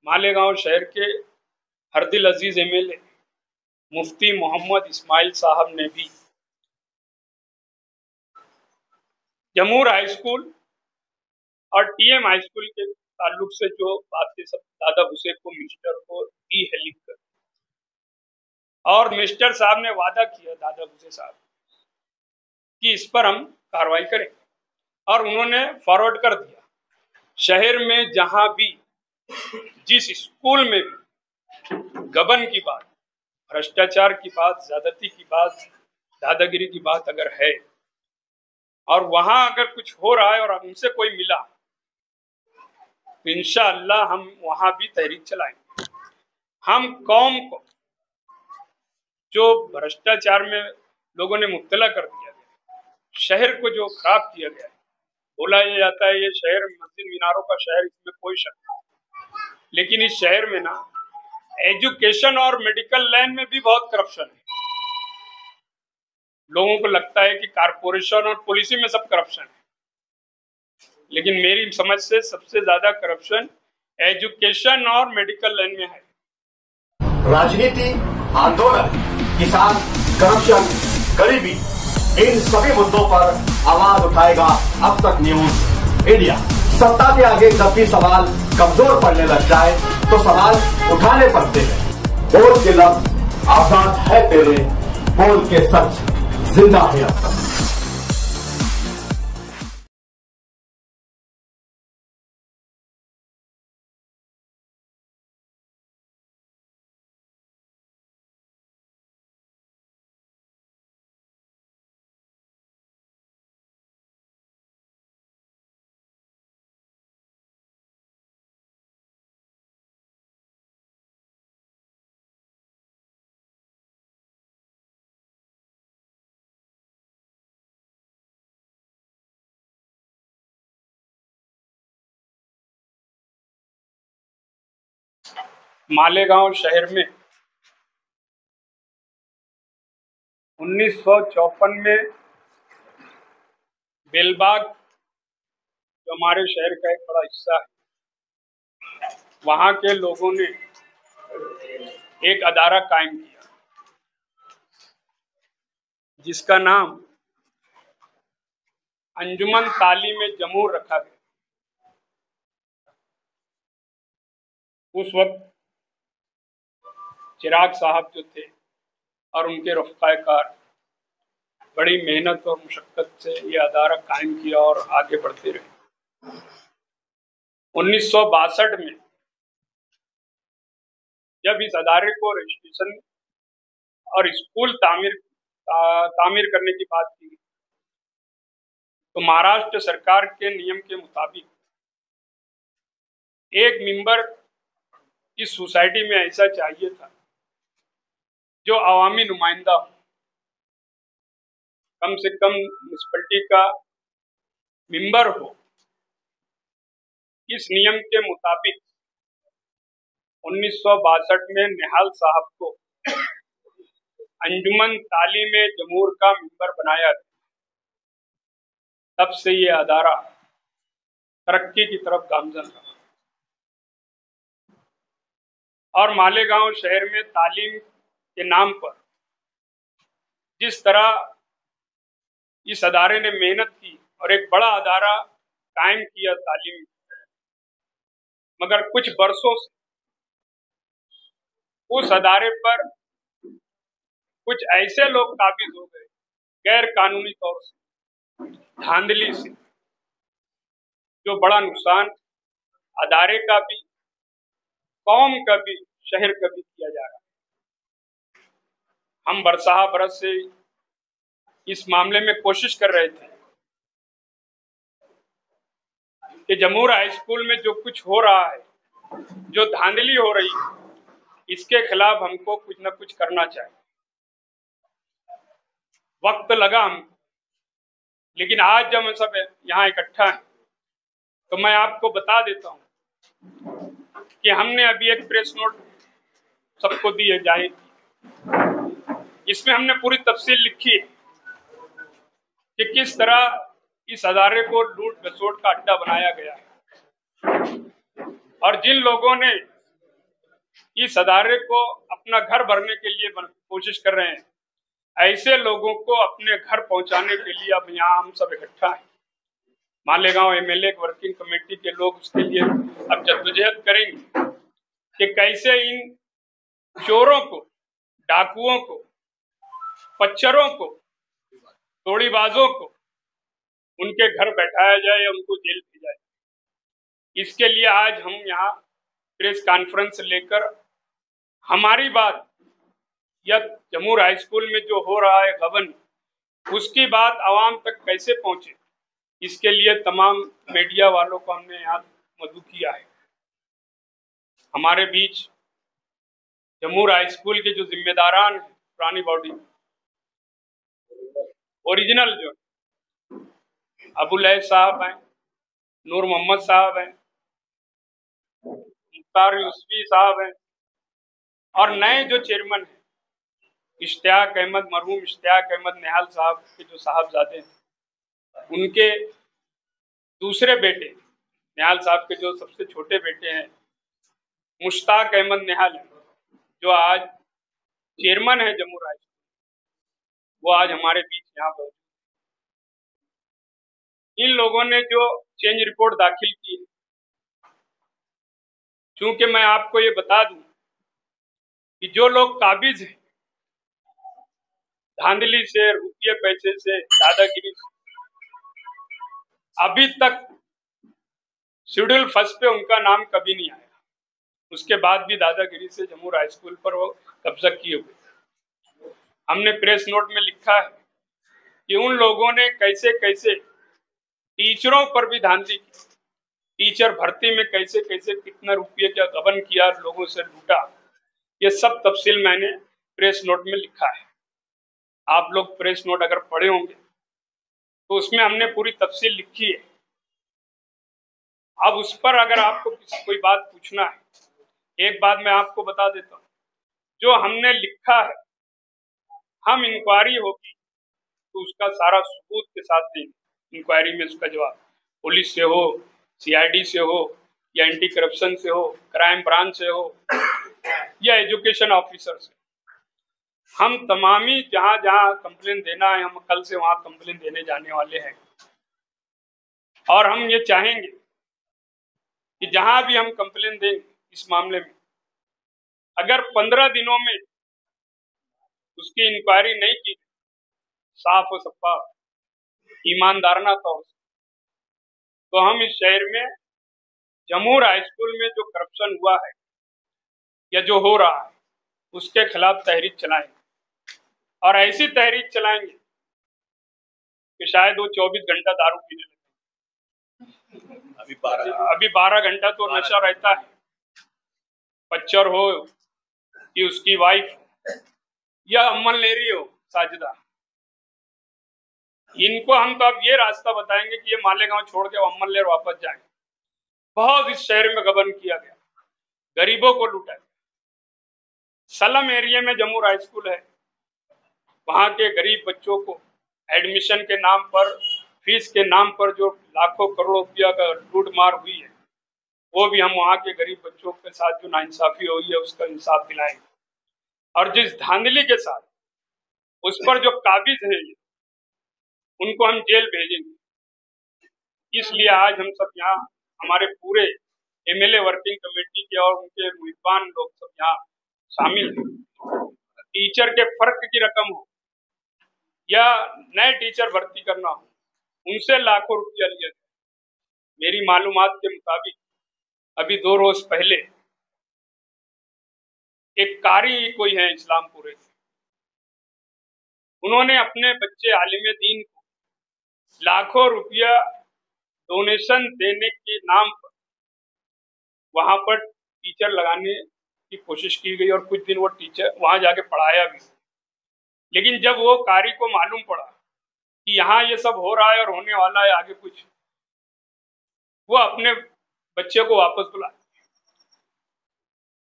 मालेगांव शहर के हरदिल अजीज एमएलए मुफ्ती मोहम्मद इस्माइल साहब ने भी जमूर हाई स्कूल और टीएम हाई स्कूल के ताल्लुक से जो बातें सब दादा हुसैन को मिनिस्टर को दी है लिखकर, और मिनिस्टर साहब ने वादा किया दादा हुसैन साहब कि इस पर हम कार्रवाई करें, और उन्होंने फॉरवर्ड कर दिया। शहर में जहां भी जिस स्कूल में भी गबन की बात, भ्रष्टाचार की बात, ज्यादती की बात, दादागिरी की बात अगर है और वहां अगर कुछ हो रहा है और हमसे कोई मिला तो इंशाअल्लाह हम वहां भी तहरीक चलाएंगे। हम कौम को जो भ्रष्टाचार में लोगों ने मुब्तला कर दिया गया, शहर को जो खराब किया गया है, बोला यह जाता है ये शहर मस्जिद मीनारों का शहर, इसमें कोई शक नहीं, लेकिन इस शहर में ना एजुकेशन और मेडिकल लाइन में भी बहुत करप्शन है। लोगों को लगता है कि कारपोरेशन और पुलिसी में सब करप्शन है, लेकिन मेरी समझ से सबसे ज्यादा करप्शन एजुकेशन और मेडिकल लाइन में है। राजनीति, आंदोलन, किसान, करप्शन, गरीबी, इन सभी मुद्दों पर आवाज उठाएगा अब तक न्यूज इंडिया। सत्ता के आगे जब भी सवाल कमजोर पड़ने लग जाए तो सवाल उठाने पड़ते हैं। बोल के लफ्ज आजाद है तेरे, बोल के सच जिंदा है अब तक। मालेगांव शहर में 1954 में बेलबाग, जो हमारे शहर का एक बड़ा हिस्सा है, वहां के लोगों ने एक अदारा कायम किया जिसका नाम अंजुमन तालीम जमूर रखा गया। उस वक्त चिराग साहब जो थे और उनके रफ़ाकार बड़ी मेहनत और मुशक्कत से ये अदारा कायम किया और आगे बढ़ते रहे। 1962 में जब इस अदारे को रजिस्ट्रेशन और स्कूल तामीर करने की बात की तो महाराष्ट्र सरकार के नियम के मुताबिक एक मेंबर इस सोसाइटी में ऐसा चाहिए था जो अवामी नुमाइंदा हो, कम से कम म्युनिसिपैलिटी का मेंबर हो। इस नियम के मुताबिक 1962 में निहाल साहब को अंजुमन तालीम जमूर का मेंबर बनाया गया। तब से ये अदारा तरक्की की तरफ गामजन रहा और मालेगांव शहर में तालीम के नाम पर जिस तरह इस अदारे ने मेहनत की और एक बड़ा अदारा कायम किया तालीम, मगर कुछ बरसों से उस अदारे पर कुछ ऐसे लोग काबिज हो गए गैर कानूनी तौर से, धांधली से, जो बड़ा नुकसान अदारे का भी, कौम का भी, शहर का भी किया जा रहा है। हम बरसहा बरस से इस मामले में कोशिश कर रहे थे कि जमूर हाई स्कूल में जो कुछ हो रहा है, जो धांधली हो रही है, इसके खिलाफ हमको कुछ न कुछ करना चाहिए। वक्त लगा हमको, लेकिन आज जब हम सब यहाँ इकट्ठा हैं तो मैं आपको बता देता हूँ कि हमने अभी एक प्रेस नोट सबको दी है जाहिर की। इसमें हमने पूरी तफसील लिखी है कि किस तरह इस अदारे को लूट बसोट का अड्डा बनाया गया है और जिन लोगों ने इस अदारे को अपना घर भरने के लिए कोशिश कर रहे हैं, ऐसे लोगों को अपने घर पहुंचाने के लिए अब यहाँ हम सब इकट्ठा हैं। मालेगांव एमएलए वर्किंग कमेटी के लोग उसके लिए अब जद्दोजहद करेंगे कि कैसे इन चोरों को, डाकुओं को, पच्चरों को, तोड़ीबाजों को उनके घर बैठाया जाए या उनको जेल दी जाए। इसके लिए आज हम यहाँ प्रेस कॉन्फ्रेंस लेकर हमारी बात या जमूर हाई स्कूल में जो हो रहा है गबन, उसकी बात आवाम तक कैसे पहुंचे, इसके लिए तमाम मीडिया वालों को हमने यहाँ मदऊ किया है। हमारे बीच जमूर हाई स्कूल के जो जिम्मेदारान हैं, पुरानी बॉडी ओरिजिनल जो अबुल हैस साहब हैं, नूर मोहम्मद साहब हैं, मुख्तार यूसुफी साहब हैं, और नए जो चेयरमैन हैं इश्तियाक अहमद, मरहूम इश्तियाक अहमद निहाल साहब के जो साहबजादे हैं, उनके दूसरे बेटे निहाल साहब के जो सबसे छोटे बेटे हैं मुश्ताक अहमद निहाल, जो आज चेयरमैन है जमूर हाई स्कूल, वो आज हमारे बीच यहाँ पर। इन लोगों ने जो चेंज रिपोर्ट दाखिल की है, चूंकि मैं आपको ये बता दूं कि जो लोग काबिज हैं धांधली से, रुपये पैसे से, दादागिरी से, अभी तक शेड्यूल फर्स्ट पे उनका नाम कभी नहीं आया। उसके बाद भी दादागिरी से जमूर हाई स्कूल पर वो कब्जा किए हुए। हमने प्रेस नोट में लिखा है कि उन लोगों ने कैसे कैसे टीचरों पर भी धांधली की, टीचर भर्ती में कैसे कैसे कितना रुपये का गबन किया, लोगों से लूटा, ये सब तफसील मैंने प्रेस नोट में लिखा है। आप लोग प्रेस नोट अगर पढ़े होंगे तो उसमें हमने पूरी तफसील लिखी है। अब उस पर अगर आपको कोई बात पूछना है, एक बात मैं आपको बता देता हूँ, जो हमने लिखा है, हम इंक्वायरी होगी तो उसका सारा सबूत के साथ देंगे। इंक्वायरी में उसका जवाब पुलिस से हो, सीआईडी से हो, या एंटी करप्शन से हो, क्राइम ब्रांच से हो, या एजुकेशन ऑफिसर से, हम तमामी जहां जहां कंप्लेन देना है, हम कल से वहां कंप्लेन देने जाने वाले हैं। और हम ये चाहेंगे कि जहां भी हम कंप्लेन देंगे इस मामले में, अगर 15 दिनों में उसकी इंक्वायरी नहीं की साफ और शफाफ ईमानदाराना तौर से, तो हम इस शहर में जमूर हाई स्कूल में जो करप्शन हुआ है या जो हो रहा है उसके खिलाफ तहरीक चलाएंगे। और ऐसी तहरीक चलाएंगे कि शायद वो 24 घंटा दारू पीने लगे। अभी 12 घंटा तो नशा रहता है। बच्चर हो कि उसकी वाइफ या अम्मल लेरी हो साजिदा, इनको हम तो अब ये रास्ता बताएंगे कि ये मालेगांव छोड़ के अम्मल लेर वापस जाए। बहुत इस शहर में गबन किया गया, गरीबों को लूटा गया। सलम एरिया में जमूर हाई स्कूल है, वहां के गरीब बच्चों को एडमिशन के नाम पर, फीस के नाम पर जो लाखों करोड़ों रुपया का लूट मार हुई है, वो भी हम वहां के गरीब बच्चों के साथ जो नाइंसाफी हुई है उसका इंसाफ दिलाएंगे। और जिस धांधली के साथ उस पर जो काबिज है उनको हम जेल भेजेंगे। इसलिए आज हम सब यहाँ, हमारे पूरे एमएलए वर्किंग कमेटी के और उनके मुहिबान लोग सब यहाँ शामिल हैं। टीचर के फर्क की रकम हो या नए टीचर भर्ती करना हो, उनसे लाखों रुपया लिया गया। मेरी मालूमात के मुताबिक अभी 2 रोज पहले एक कारी कोई है इस्लामपुर से, उन्होंने अपने बच्चे आलिम दीन को लाखों रुपया डोनेशन देने के नाम पर वहां पर टीचर लगाने की कोशिश की गई और कुछ दिन वो टीचर वहां जाके पढ़ाया भी। लेकिन जब वो कारी को मालूम पड़ा कि यहाँ ये सब हो रहा है और होने वाला है आगे कुछ, वो अपने बच्चे को वापस बुलाया।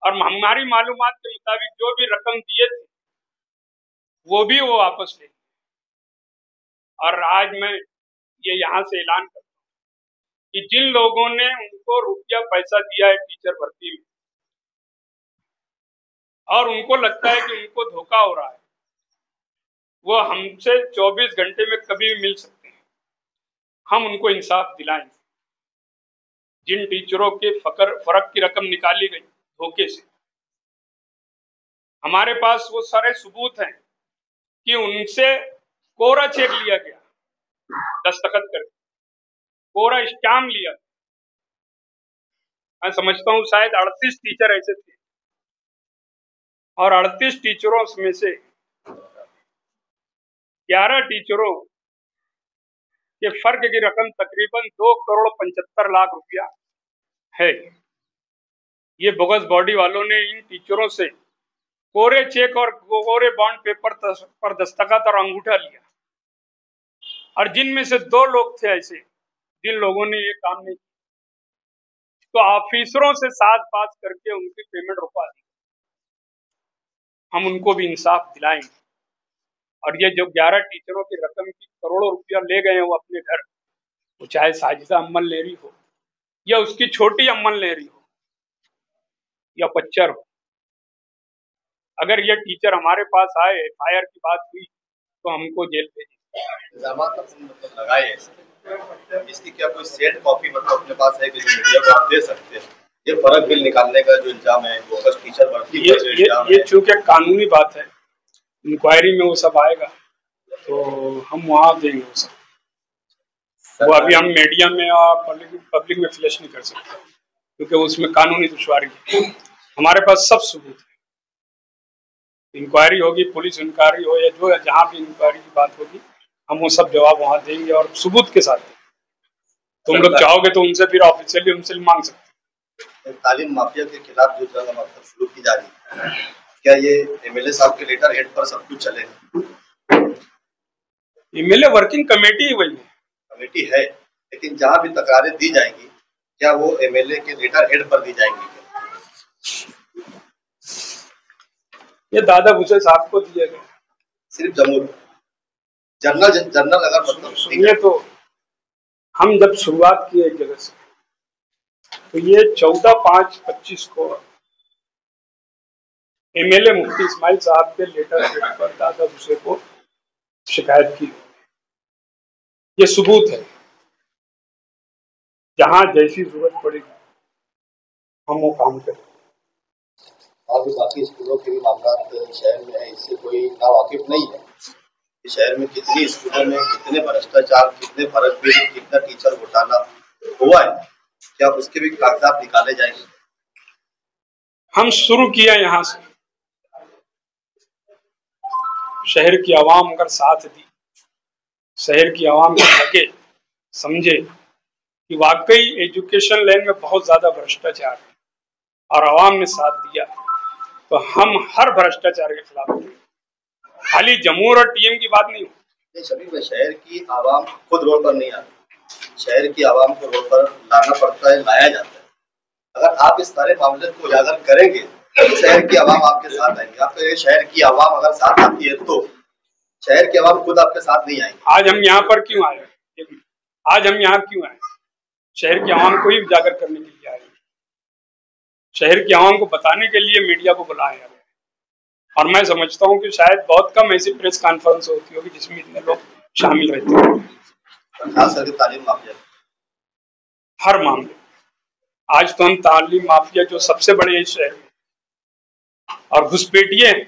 और हमारी मालूमात के मुताबिक जो भी रकम दिए थे वो भी वो वापस ले। और आज मैं ये यहाँ से ऐलान करता हूँ कि जिन लोगों ने उनको रुपया पैसा दिया है टीचर भर्ती में, और उनको लगता है कि उनको धोखा हो रहा है, वो हमसे 24 घंटे में कभी भी मिल सकते हैं। हम उनको इंसाफ दिलाएंगे। जिन टीचरों के फर्क की रकम निकाली गई धोखे से, हमारे पास वो सारे सबूत हैं कि उनसे कोरा चेक लिया गया, दस्तखत करके कोरा स्टाम्प लिया। मैं समझता हूं शायद 38 टीचर ऐसे थे और 38 टीचरों में से 11 टीचरों के फर्क की रकम तकरीबन 2,75,00,000 रुपया है। ये बोगस बॉडी वालों ने इन टीचरों से कोरे चेक और कोरे बॉन्ड पेपर पर दस्तखत और अंगूठा लिया, और जिनमें से 2 लोग थे ऐसे जिन लोगों ने ये काम नहीं किया, तो ऑफिसरों से साथ बात करके उनकी पेमेंट रुकवा दी। हम उनको भी इंसाफ दिलाएंगे। और ये जो 11 टीचरों की रकम की करोड़ों रुपया ले गए हैं वो अपने घर, वो चाहे साजिदा अम्मन लेरी हो या उसकी छोटी अम्मन लेरी हो या पच्चर हो, अगर ये टीचर हमारे पास आए, एफआईआर की बात हुई तो हमको जेल भेजें। मतलब लगाए इसकी क्या कोई सेट कॉपी मतलब अपने पास है कि जो मीडिया को आप दे सकते हैं? ये फर्क बिल निकालने का जो इल्जाम है, बोगस टीचर भर्ती ये चूंकि कानूनी बात है, इंक्वायरी में वो सब आएगा तो हम वहाँ देंगे वो सब। वो अभी हम मीडिया में और पब्लिक में फ्लैश नहीं कर सकते क्योंकि उसमें कानूनी दुश्वारी है। हमारे पास सब सबूत है। इंक्वायरी होगी, पुलिस इंक्वायरी हो या जो जहाँ भी इंक्वायरी की बात होगी, हम वो सब जवाब वहाँ देंगे और सबूत के साथ देंगे। तुम लोग चाहोगे तो उनसे फिर ऑफिशियली उनसे मांग सकते हैं। तालीम माफिया के खिलाफ जो जंग मतलब शुरू की जा रही है, क्या ये एमएलए साहब के लेटर हेड पर सब कुछ चलेगा? एमएलए वर्किंग कमेटी ही वही है, कमेटी है, लेकिन जहाँ भी तकरारें दी जाएंगी क्या वो एमएलए के लेटर हेड पर दी जाएंगी? ये दादा भूसे साहब को दिया गया सिर्फ जमूर जनरल अगर मतलब सुनिए, तो हम जब शुरुआत की एक जगह से, तो ये 14/5/25 को एमएलए मुफ्ती इस्माइल साहब के लेटर हेड पर दादा भूसे को शिकायत की। ये सबूत है, जहां जैसी जरूरत पड़ेगी हम वो काम करें। और भी बाकी स्कूलों के भी मामला शहर में है, इससे कोई ना वाकिफ नहीं है कि शहर में कितनी स्कूलों में कितने भ्रष्टाचार, कितने फर्क बिल, कितना टीचर घोटाला हुआ है, क्या उसके भी कागजात निकाले जाएंगे? हम शुरू किया यहाँ से। शहर की आवाम अगर साथ दी, शहर की आवाम को लगे, समझे कि वाकई एजुकेशन लाइन में बहुत ज्यादा भ्रष्टाचार है और आवाम ने साथ दिया, तो हम हर भ्रष्टाचार के खिलाफ हैं। खाली जमूर और टीएम की बात नहीं हो। सभी शहर की आवाम खुद रोड पर नहीं आती, शहर की आवाम को रोड पर लाना पड़ता है, लाया जाता है। अगर आप इस सारे मामले को उजागर करेंगे तो शहर की आवाम आपके साथ आएंगे। आपके शहर की आवाम अगर साथ आती है तो शहर की आवाम खुद आपके साथ नहीं आएंगे। आज हम यहाँ पर क्यों आए? आज हम यहाँ क्यों आए? शहर की आवाम को ही उजागर करने के लिए आए। शहर की आवाम को बताने के लिए मीडिया को बुलाया गया। और मैं समझता हूँ कि शायद बहुत कम ऐसी प्रेस कॉन्फ्रेंस होती होगी जिसमें इतने लोग शामिल रहते हैं। तालीम माफिया हर मामले, आज तो हम तालीम माफिया जो सबसे बड़े हैं शहर में और घुसपैठिए हैं,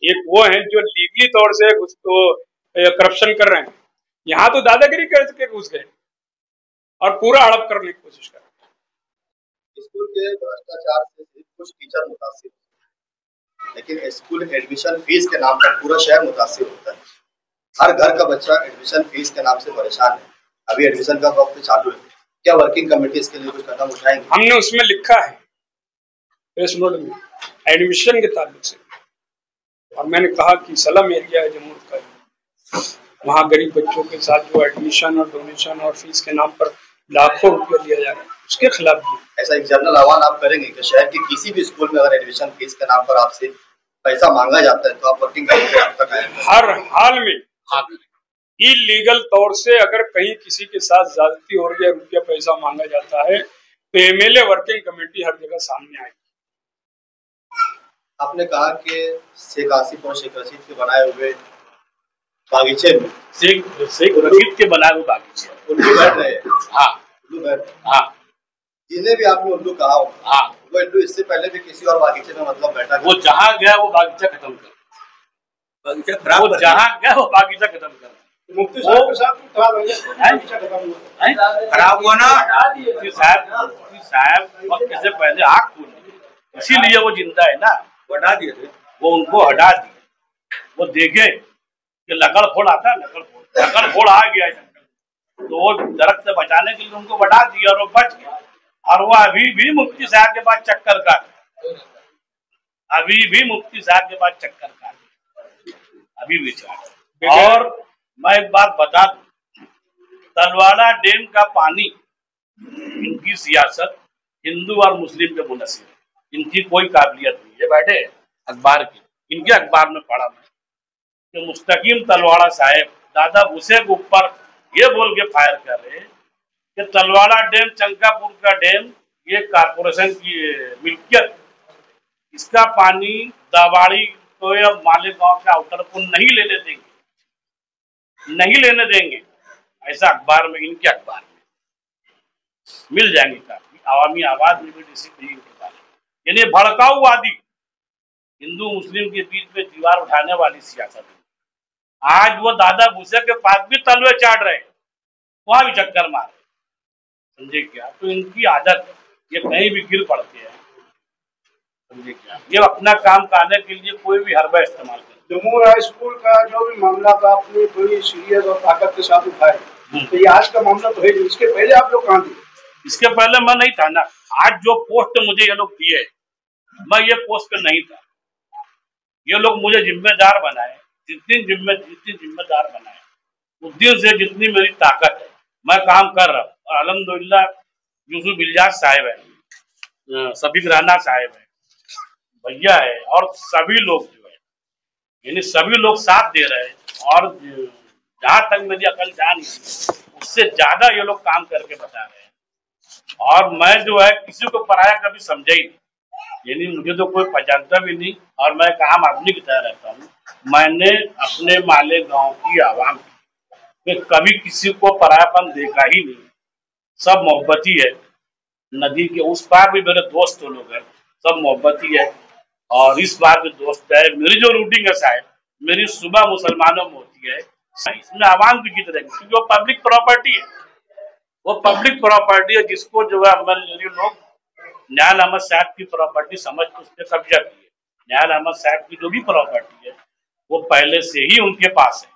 एक वो हैं जो लीगली तौर से करप्शन कर रहे हैं। यहाँ तो दादागिरी करके घुस गए और पूरा हड़प करने की कोशिश कर रहे हैं। स्कूल के भ्रष्टाचार से सिर्फ कुछ टीचर मुतासिर, लेकिन स्कूल एडमिशन फीस के नाम पर पूरा शहर मुतासिर होता है। हर घर का बच्चा एडमिशन फीस के नाम से परेशान है। अभी एडमिशन का वक्त चालू है, क्या वर्किंग कमेटी इसके लिए कुछ कदम उठाएंगे? हमने उसमें लिखा है प्रेस नोट में एडमिशन के ताल्लुक से, और मैंने कहा कि सलम एरिया है जम्मू का, वहाँ गरीब बच्चों के साथ जो एडमिशन और डोनेशन और फीस के नाम पर लाखों रुपया लिया जा रहा है, उसके खिलाफ भी ऐसा एक जनरल आह्वान आप करेंगे कि शहर के किसी भी स्कूल में अगर एडमिशन फीस के नाम पर आपसे पैसा मांगा जाता है तो आप वर्किंग कमेटी आप तक आएंगे? हर हाल में इलीगल तौर से अगर कहीं किसी के साथ ज्यादती हो रही है, रुपया पैसा मांगा जाता है, तो एमएलए वर्किंग कमेटी हर जगह सामने आएगी। आपने कहा कि शेख आसिफ और शेख रशीद के बनाए हुए बागीचे में शेख रशीद के बनाए हुए बागीचे उल्लू बैठ रहे हैं। हाँ, उल्लू बैठ, हाँ, जिन्हें भी आपने उल्लू कहा होगा, हाँ, वो उल्लू इससे पहले भी किसी और बागीचे में मतलब बैठा, वो जहाँ गया वो बागीचा खत्म कर, बागीचा खराब, वो जहाँ गया वो बागीचा खत्म कर। मुफ्ती साहब के साथ बागीचा खराब हुआ ना। मुफ्ती साहब वक्त से पहले आग खोली, इसीलिए वो जिंदा है ना। हटा दिए थे, वो उनको हटा दिए। वो देखे कि लकड़ फोड़ आता है, लकड़ फोड़ आ गया, तो वो दरख्त से बचाने के लिए उनको बढ़ा दिया और वो बच गया। और वो अभी भी मुफ्ती साहब के पास चक्कर का, अभी भी मुफ्ती साहब के पास चक्कर का, अभी भी चल। और मैं एक बात बता दूं, तलवाड़ा डैम का पानी, इनकी सियासत हिंदू और मुस्लिम के मुनसिब है, इनकी कोई काबिलियत नहीं है। बैठे अखबार की, इनके अखबार में पढ़ा मैं कि मुस्तकीम तलवाड़ा साहब दादा भूसे के ऊपर ये बोल के फायर कर रहे कि तलवाड़ा डैम, चंकापुर का डैम, ये कारपोरेशन की मिल्कियत, इसका पानी दावाड़ी को या मालेगांव के आउटर को नहीं लेने देंगे, नहीं लेने देंगे। ऐसा अखबार में, इनके अखबार में मिल जाएंगे काफी। आवामी आवाज में भी डिसिप्लिन के बारे में, यानी भड़काऊवादी, हिंदू मुस्लिम के बीच में दीवार उठाने वाली सियासत है। आज वो दादा भूसे के पास भी तलवे चाट रहे, वहां भी चक्कर मार रहे, समझे क्या? तो इनकी आदत, ये कहीं भी गिर पड़ते हैं, समझे क्या? ये अपना काम करने के लिए कोई भी हरबा इस्तेमाल करते। जमूर हाई स्कूल का जो भी मामला था आपने बड़ी सीरियस और ताकत के साथ उठाए, तो ये आज का मामला तो है, इसके पहले आप लोग कहाँ थे? इसके पहले मैं नहीं था ना। आज जो पोस्ट मुझे ये लोग दिए, मैं ये पोस्ट पे नहीं था। ये लोग मुझे जिम्मेदार बनाए, जितनी जिम्मेदार बनाए, उस दिन से जितनी मेरी ताकत है मैं काम कर रहा हूँ। और अल्हम्दुलिल्लाह यूसुफ इलियास साहब है, सबीक राना साहब है, भैया है, और सभी लोग जो है, यानी सभी लोग साथ दे रहे हैं। और जहाँ तक मेरी अकल जान उससे ज्यादा ये लोग काम करके बता रहे हैं। और मैं जो है किसी को पराया कभी समझा ही नहीं, यानी मुझे तो कोई पहचानता भी नहीं, और मैं एक आम आदमी की तरह रहता हूँ। मैंने अपने मालेगांव की आवाम में कभी किसी को परायापन देखा ही नहीं। सब मोहब्बती है। नदी के उस पार भी मेरे दोस्त लोग हैं, सब मोहब्बती है। और इस बार भी दोस्त है। मेरी जो रूटिंग है साहब, मेरी सुबह मुसलमानों में होती है, इसमें आवाम की जीत रहेगी, क्योंकि वो पब्लिक प्रॉपर्टी है। वो पब्लिक प्रॉपर्टी है जिसको जो है लोग न्याल अहमद साहब की प्रॉपर्टी समझ के उस पर कब्जा किए। न्याल अहमद साहब की जो भी प्रॉपर्टी है वो पहले से ही उनके पास है।